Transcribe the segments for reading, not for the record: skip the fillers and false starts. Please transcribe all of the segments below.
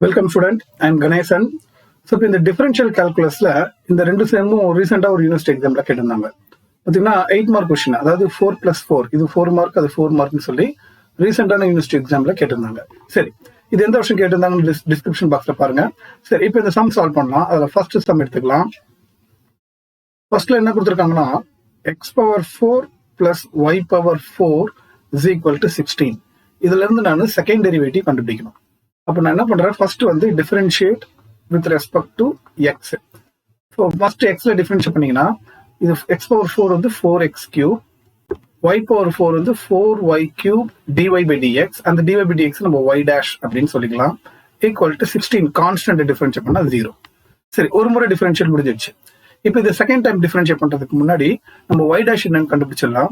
Welcome student, I am Ganeshan. So in the differential calculus இந்த ரெண்டு சேமும் ரீசெண்டா ஒரு யூனிவர்சிட்டி எக்ஸாம்ல கேட்டிருந்தாங்க. பாத்தீங்கன்னா 8 மார்க் கொஸ்டின், அதாவது 4+4, இது 4 மார்க் அது 4 மார்க்னு சொல்லி ரீசெண்டான யூனிவர்சிட்டி எக்ஸாம்ல கேட்டிருந்தாங்க. சரி, இது எந்த வருஷம் கேட்டிருந்தாங்கன்னு டிஸ்கிரிப்ஷன் பாக்ஸ்ல பாருங்க. சரி, இப்போ இந்த சம் சால்வ் பண்ணலாம். அதுல ஃபர்ஸ்ட் சம் எடுத்துக்கலாம். ஃபர்ஸ்ட்ல என்ன கொடுத்துருக்காங்கன்னா x⁴ plus y⁴ is equal to 16. இதுல இருந்து நான் செகண்ட் டெரிவேட்டிவ் கண்டுபிடிக்கணும். அப்போ நான் என்ன பண்றேன், ஃபர்ஸ்ட் வந்து differentiate with respect to X. So first எக்ஸ்ல டிஃபரன்ஷியேட் பண்ணீங்கன்னா இது x⁴ வந்து 4x³ y⁴ வந்து 4y³ dy/dx. அந்த dy/dx நம்ம y' அப்படின்னு சொல்லிக்கலாம். ஈக்குவல் டு 16 கான்ஸ்டன்ட் டிஃபரன்ஷியேட் பண்ணா 0. சரி, ஒரு முறை டிஃபரன்ஷியேட் முடிஞ்சிருச்சு. இப்போ இது செகண்ட் டைம் டிஃபரன்ஷியேட் பண்றதுக்கு முன்னாடி நம்ம y' என்னன்னு கண்டுபிடிச்சிடலாம்.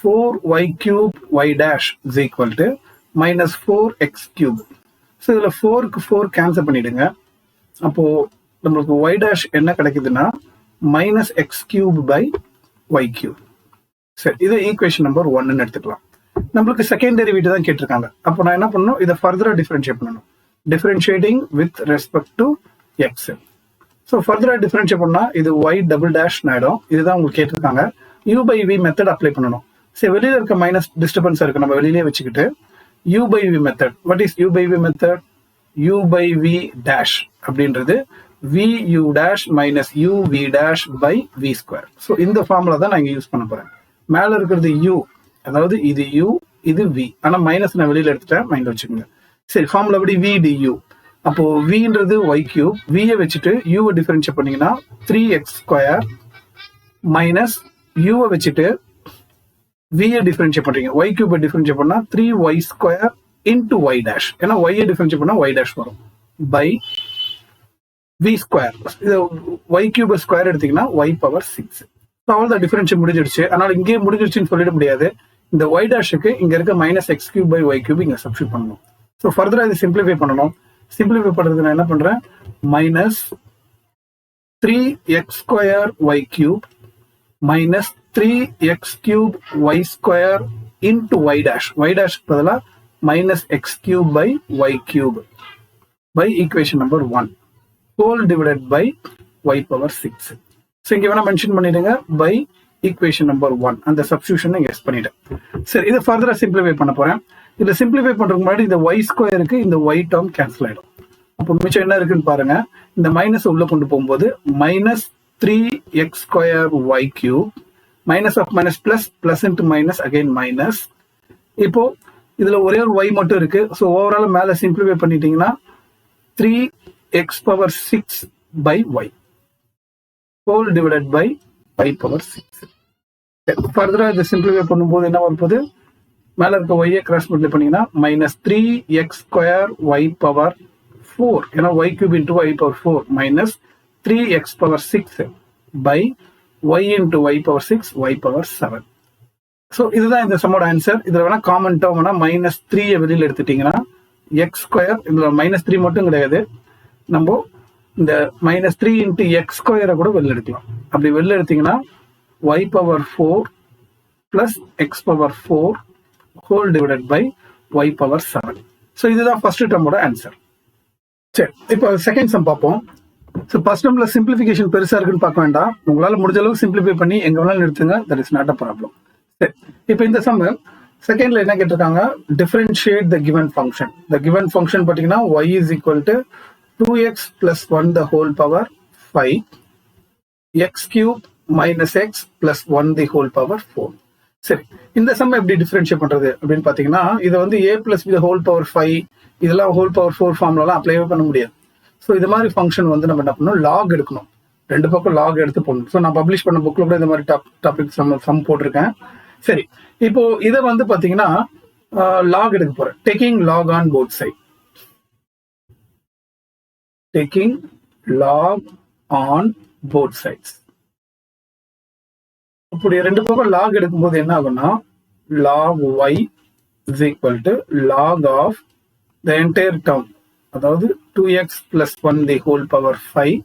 4y³ y' is equal to -4x³. So இதில் 4க்கு 4 கேன்சல் பண்ணிடுங்க. அப்போ நம்மளுக்கு y' என்ன கிடைக்குதுன்னா -x³/y³. சரி, இது ஈக்குவேஷன் நம்பர் 1ன்னு எடுத்துக்கலாம். நம்மளுக்கு செகண்ட் டெரிவேட்டிவ் தான் கேட்டிருக்காங்க. அப்போ நான் என்ன பண்ணணும், இதை ஃபர்தரா டிஃபரன்ஷியேட் பண்ணணும். Differentiating with respect to X. So ஃபர்தரா டிஃபரன்ஷியேட் பண்ணா இது y" ஆயிடும். இதுதான் உங்களுக்கு கேட்டிருக்காங்க. u/v மெத்தட் அப்ளை பண்ணணும். சரி, வெளியில இருக்க மைனஸ் டிஸ்டர்பன்ஸா இருக்கு, நம்ம வெளியிலே வச்சுக்கிட்டு u/v method. What is u/v method? u/v dash அப்படின்றது vu' minus uv'/v². ஸோ இந்த ஃபார்முலா தான் நான் இங்க யூஸ் பண்ண போறேன். மேல இருக்கிறது u, அதாவது இது u, இது v. ஆனா மைனஸ் நான் வெளியில எடுத்துட்டேன், மைண்ட்ல வச்சுக்கோங்க. சரி, ஃபார்முலா படி v du. அப்போ vன்றது y³, v வச்சுட்டு u டிஃபரன்ஷியேட் பண்ணீங்கன்னா 3x² மைனஸ் u வச்சுட்டு v டிஃபரன்ஷியேட் பண்றீங்க, y³ டிஃபரன்ஷியேட் பண்ணா 3y² into y'. ஏன்னா y டிஃபரன்ஷியேட் பண்ணா y' வரும் பை v². இது y³ ஸ்கொயர் எடுத்தீங்கன்னா y⁴6. அவ்வளவுதான், டிஃபரன்ஷியேட் முடிஞ்சிருச்சு. அதனால இங்கே முடிஞ்சிருச்சுன்னு சொல்லிட முடியாது. இந்த y' இங்க இருக்க -x³/y³ இங்க சப்ஸ்டிட்யூட் பண்ணணும். ஸோ ஃபர்தரா இது சிம்பிளிஃபை பண்ணணும். சிம்பிளிஃபை பண்றது நான் என்ன பண்றேன், -3x² y³ -3x³ into y'. பதிலா -x³/y³ by equation number 1 whole divided by y⁴6. So இங்க வேணா மென்ஷன் பண்ணிடுங்க by equation number 1. அந்த சப்ஸ்டிடியூஷன் எஸ் பண்ணிட்டேன். சரி, இதை ஃபர்தரா சிம்பிளிஃபை பண்ண போறேன். இதுல சிம்பிளிஃபை பண்றதுக்கு முன்னாடி இந்த y² இந்த y டேர்ம் கேன்சல் ஆயிடும். அப்போ மிச்சம் என்ன இருக்குன்னு பாருங்க. இந்த மைனஸ் உள்ள கொண்டு போகும்போது -3x²y³ minus of minus plus into minus again minus. இப்போ இதுல ஒரே ஒரு y மட்டும் இருக்கு. ஸோ ஓவரால் மேல சிம்பிளிஃபை பண்ணிட்டீங்கன்னா 3x⁴6/y whole divided by y⁴6. ஃபர்தரா இதை சிம்பிளிஃபை பண்ணும்போது என்ன வரும்போது, மேல இருக்க y கிராஸ் மல்டிப்ளை பண்ணீங்கன்னா -3x²y⁴, ஏன்னா y³ into y⁴ minus 3x⁴6/y into y⁴6 y⁴7. So இதுதான் இந்த சம்மோட ஆன்சர். இதுல வேணா காமன் டேர்ம் வேணா -3 வெளியில எடுத்துட்டீங்கன்னா x², இதுல -3 மட்டும் கிடையாது, நம்ம இந்த -3 into x² கூட வெளில எடுக்கலாம். அப்படி வெளில எடுத்தீங்கன்னா y⁴ plus x⁴ whole divided by y⁴7. So இதுதான் ஃபர்ஸ்ட் டேர்மோட ஆன்சர். சரி, இப்போ செகண்ட் சம் பார்ப்போம். ஸோ ஃபர்ஸ்ட் டேர்ம்ல சிம்பிளிஃபிகேஷன் பெருசா இருக்குன்னு பார்க்க வேண்டாம். உங்களால முடிஞ்ச அளவுக்கு சிம்பிளிஃபை பண்ணி எங்க வேணாலும் நிறுத்துங்க, that is not a problem. சரி, இப்போ இந்த சம் செகண்ட்ல என்ன கேட்டிருக்காங்க, differentiate the given function. The given function பார்த்தீங்கன்னா y is equal to 2x plus 1 the whole power 5 x³ minus x plus 1 the whole power 4. சரி, இந்த சம் எப்படி டிஃபரன்ஷியேட் பண்றது அப்படின்னு பாத்தீங்கன்னா, இதை வந்து a plus b the whole power 5 இதெல்லாம் whole power 4 ஃபார்முலாலாம் அப்ளைவே பண்ண முடியாது. ஸோ இது மாதிரி ஃபங்க்ஷன் வந்து நம்ம என்ன பண்ணணும், லாக் எடுக்கணும். ரெண்டு பக்கம் லாக் எடுத்து போடணும். ஸோ நான் பப்ளிஷ் பண்ண புக்ல கூட இந்த மாதிரி டாபிக் சம் போட்டிருக்கேன். சரி, இப்போ இதை வந்து பாத்தீங்கன்னா லாக் எடுக்க போறேன். Taking log on both side. Taking log on both sides. அப்படி ரெண்டு பக்கம் லாக் எடுக்கும்போது என்ன ஆகும்னா, log y is equal to log of the entire term, அதாவது 2x plus 1 the whole power 5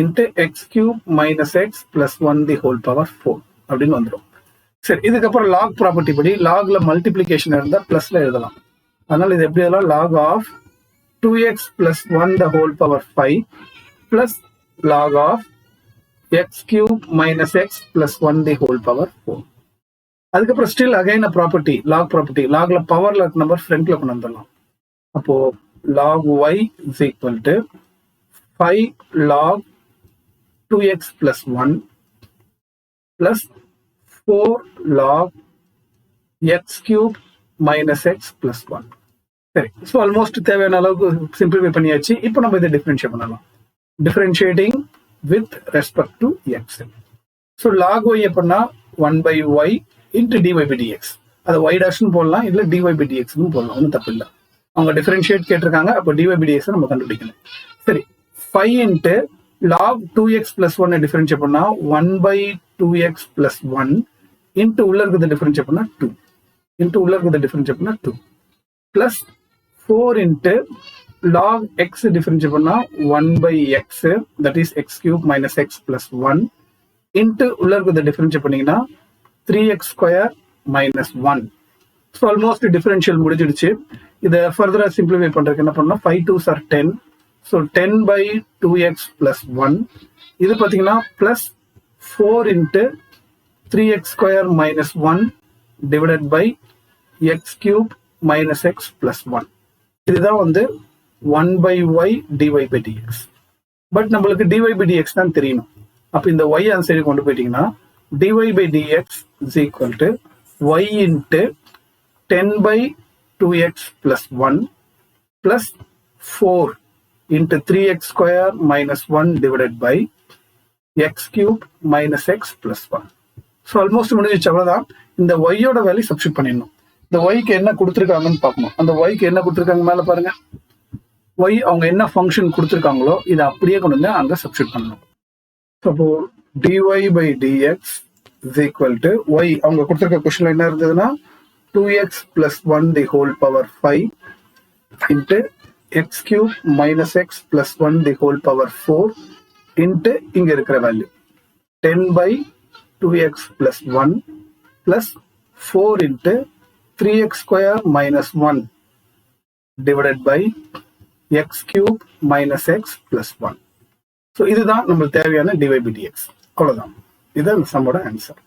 into x³ minus x plus 1 the whole power 4 அப்படின்னு வந்துடும். சரி, இதுக்கப்புறம் லாக் ப்ராப்பர்ட்டி படி லாக்ல மல்டிப்ளிகேஷன் இருந்தா பிளஸ்ல எழுதலாம். அதனால இது எப்படி எழுதலாம், log of 2x plus 1 the whole power 5 plus log of x cube minus x plus 1 the whole power 4. அதுக்கப்புறம் ஸ்டில் அகைன் ப்ராப்பர்ட்டி லாக்ல பவர்ல இருக்க நம்பர் ஃப்ரண்ட்ல கொண்டு வந்துடலாம். அப்போ log y is equal to 5 log 2x plus 1 plus 4 log x cube minus x plus 1. சரி, so almost தேவையான அளவுக்கு simplify பண்ணியாச்சு. இப்போ நம்ம இதை டிஃபரன்ஷியேட் பண்ணலாம். Differentiating with respect to X. So log Y எப்படின்னா 1/y into dy by dx. அதை y டாஷ்னு போடலாம், இல்லை dy by dxன்னு போடலாம், ஒன்றும் தப்பு இல்லை. அவங்க டிஃபரன்ஷியேட் கேட்டிருக்காங்க, அப்போ dy by dx நம்ம கண்டுபிடிக்கணும். சரி, 5 into log 2x plus 1 differentiate பண்ணா 1/2x plus 1 இன்ட்டு உள்ள இருக்கிறத டிஃபரன்ஷியேட் பண்ணா 2 இன்ட்டு உள்ள இருக்கிறத டிஃபரன்ஷியேட் பண்ணா 2 plus 4 into log x differentiate பண்ணா 1/x that is x cube minus x plus 1 into உள்ள இருக்கிறத டிஃபரன்ஷியேட் பண்ணீங்கன்னா 3x square minus 1. So almost differential முடிஞ்சிடுச்சு. இதை ஃபர்தரா சிம்பிளிஃபை பண்றதுக்கு என்ன பண்ணணும், 5 2s are 10. So 10/2x plus 1 இது பார்த்தீங்கன்னா plus 4 into 3x square minus 1 divided by x cube minus x plus 1. இதுதான் வந்து 1/y dy by dx. But நம்மளுக்கு dy by dx தான் தெரியணும். அப்போ இந்த y அந்த சைடு கொண்டு போயிட்டீங்கன்னா dy by dx is equal to y into 10/2x plus 1 plus 4 into 3x square minus 1 divided by x cube minus x plus 1. So almost முடிஞ்சிச்சு, அவ்வளோதான். இந்த ஒய்யோட வேல்யூ சப்ஸ்டிட் பண்ணிடணும். இந்த ஒய்க்கு என்ன கொடுத்துருக்காங்கன்னு பார்க்கணும். அந்த ஒய்க்கு என்ன கொடுத்துருக்காங்க மேலே பாருங்க. ஒய் அவங்க என்ன ஃபங்க்ஷன் கொடுத்துருக்காங்களோ இதை அப்படியே கொண்டு வந்து அங்கே சப்ஸ்டிட் பண்ணணும். அப்போ dy by dx is equal to y அவங்க கொடுத்துருக்க கொஸ்டின்ல என்ன இருந்ததுன்னா 2x plus 1 the whole power 5 into x cube minus x plus 1 the whole power 4 into இங்க இருக்கிற value 10/2x plus 1 plus 4 into 3x square minus 1 divided by x cube minus x plus 1. So இதுதான் நம்மளுக்கு தேவையான dy by dx. அவ்வளோதான். இதுதான் சம்மோட answer.